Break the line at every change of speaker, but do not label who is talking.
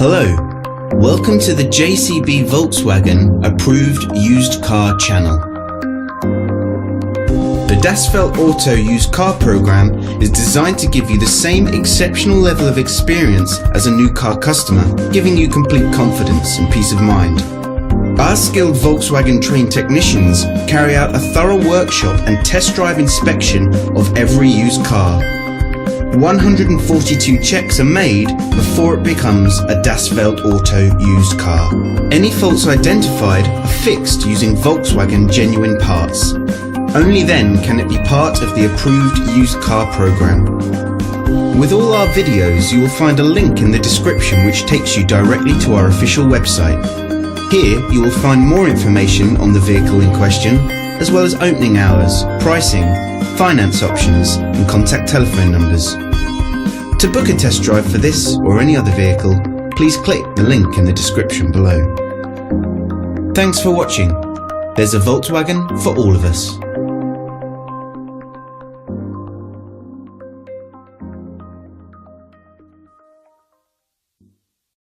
Hello, welcome to the JCB Volkswagen Approved Used Car channel. The Das Feld Auto Used Car program is designed to give you the same exceptional level of experience as a new car customer, giving you complete confidence and peace of mind. Our skilled Volkswagen trained technicians carry out a thorough workshop and test drive inspection of every used car. 142 checks are made before it becomes a Das Feld Auto used car. Any faults identified are fixed using Volkswagen genuine parts. Only then can it be part of the approved used car program. With all our videos, you will find a link in the description which takes you directly to our official website. Here you will find more information on the vehicle in question, as well as opening hours, pricing, finance options and contact telephone numbers. To book a test drive for this or any other vehicle, please click the link in the description below. Thanks for watching. There's a Volkswagen for all of us.